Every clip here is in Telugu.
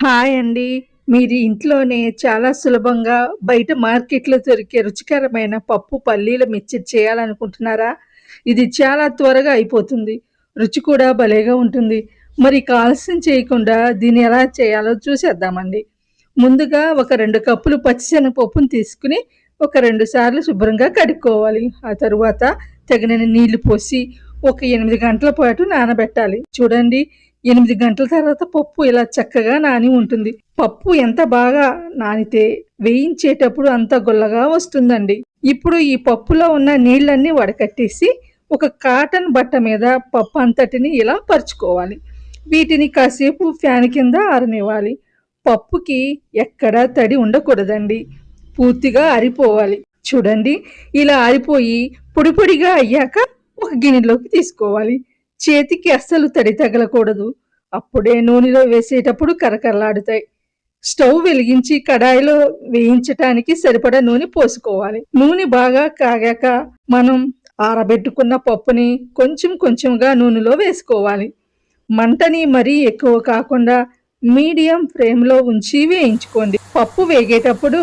హాయ్ అండి. మీరు ఇంట్లోనే చాలా సులభంగా బయట మార్కెట్‌లో దొరికే రుచికరమైన పప్పు పల్లీల మిక్చర్ చేయాలనుకుంటున్నారా? ఇది చాలా త్వరగా అయిపోతుంది. రుచి కూడా భలేగా ఉంటుంది. మరి ఇక ఆలస్యం చేయకుండా దీన్ని ఎలా చేయాలో చూసేద్దామండి. ముందుగా ఒక 2 కప్పులు పచ్చిశనగపప్పును తీసుకొని ఒక 2 సార్లు శుభ్రంగా కడుక్కోవాలి. ఆ తరువాత తగినన్ని నీళ్లు పోసి ఒక 8 గంటల పాటు నానబెట్టాలి. చూడండి, 8 గంటల తర్వాత పప్పు ఇలా చక్కగా నాని ఉంటుంది. పప్పు ఎంత బాగా నానితే వేయించేటప్పుడు అంత గుల్లగా వస్తుందండి. ఇప్పుడు ఈ పప్పులో ఉన్న నీళ్ళన్నీ వడకట్టేసి ఒక కాటన్ బట్ట మీద పప్పు అంతటిని ఇలా పరుచుకోవాలి. వీటిని కాసేపు ఫ్యాన్ కింద ఆరనివ్వాలి. పప్పుకి ఎక్కడా తడి ఉండకూడదండి. పూర్తిగా ఆరిపోవాలి. చూడండి, ఇలా ఆరిపోయి పొడి పొడిగా అయ్యాక ఒక గిన్నెలోకి తీసుకోవాలి. చేతికి అస్సలు తడి తగలకూడదు. అప్పుడే నూనెలో వేసేటప్పుడు కరకరలాడుతాయి. స్టవ్ వెలిగించి కడాయిలో వేయించటానికి సరిపడా నూనె పోసుకోవాలి. నూనె బాగా కాగాక మనం ఆరబెట్టుకున్న పప్పుని కొంచెం కొంచెంగా నూనెలో వేసుకోవాలి. మంటని మరీ ఎక్కువ కాకుండా మీడియం ఫ్లేమ్లో ఉంచి వేయించుకోండి. పప్పు వేగేటప్పుడు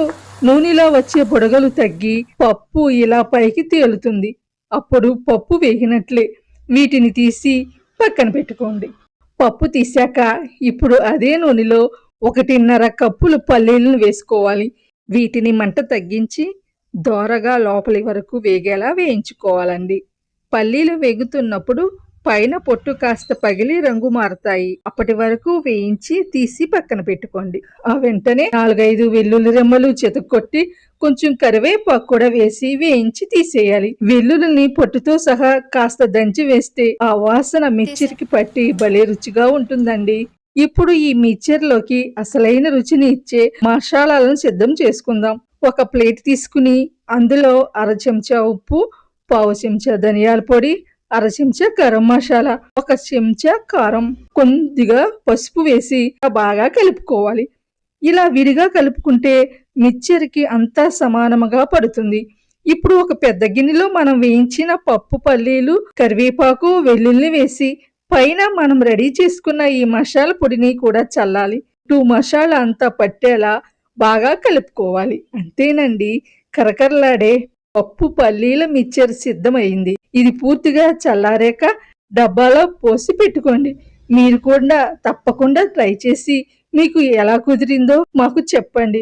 నూనెలో వచ్చే బుడగలు తగ్గి పప్పు ఇలా పైకి తేలుతుంది. అప్పుడు పప్పు వేగినట్లే. వీటిని తీసి పక్కన పెట్టుకోండి. పప్పు తీశాక ఇప్పుడు అదే నూనెలో 1.5 కప్పులు పల్లీలను వేసుకోవాలి. వీటిని మంట తగ్గించి దోరగా లోపలి వరకు వేగేలా వేయించుకోవాలండి. పల్లీలు వేగుతున్నప్పుడు పైన పొట్టు కాస్త పగిలి రంగు మారుతాయి. అప్పటి వరకు వేయించి తీసి పక్కన పెట్టుకోండి. ఆ వెంటనే 4-5 వెల్లుల్లి రెమ్మలు చితక్కొట్టి కొంచెం కరివేపాకు కూడా వేసి వేయించి తీసేయాలి. వెల్లుల్లిని పొట్టుతో సహా కాస్త దంచి వేస్తే ఆ వాసన మిక్చర్కి పట్టి భలే రుచిగా ఉంటుందండి. ఇప్పుడు ఈ మిక్చర్లోకి అసలైన రుచిని ఇచ్చే మసాలాలను సిద్ధం చేసుకుందాం. ఒక ప్లేట్ తీసుకుని అందులో 1/2 చెంచా ఉప్పు, 1/2 చెంచా ధనియాల పొడి, 1/2 చెంచా గరం మసాలా, 1 చెంచా కారం, కొద్దిగా పసుపు వేసి బాగా కలుపుకోవాలి. ఇలా విడిగా కలుపుకుంటే మిక్చర్కి అంతా సమానముగా పడుతుంది. ఇప్పుడు ఒక పెద్ద గిన్నెలో మనం వేయించిన పప్పు పల్లీలు, కరివేపాకు, వెల్లుల్లి వేసి పైన మనం రెడీ చేసుకున్న ఈ మసాలా పొడిని కూడా చల్లాలి. మసాలా అంతా పట్టేలా బాగా కలుపుకోవాలి. అంతేనండి, కరకరలాడే పప్పు పల్లీల మిక్చర్ సిద్ధమైంది. ఇది పూర్తిగా చల్లారాక డబ్బాలో పోసి పెట్టుకోండి. మీరు కూడా తప్పకుండా ట్రై చేసి మీకు ఎలా కుదిరిందో మాకు చెప్పండి.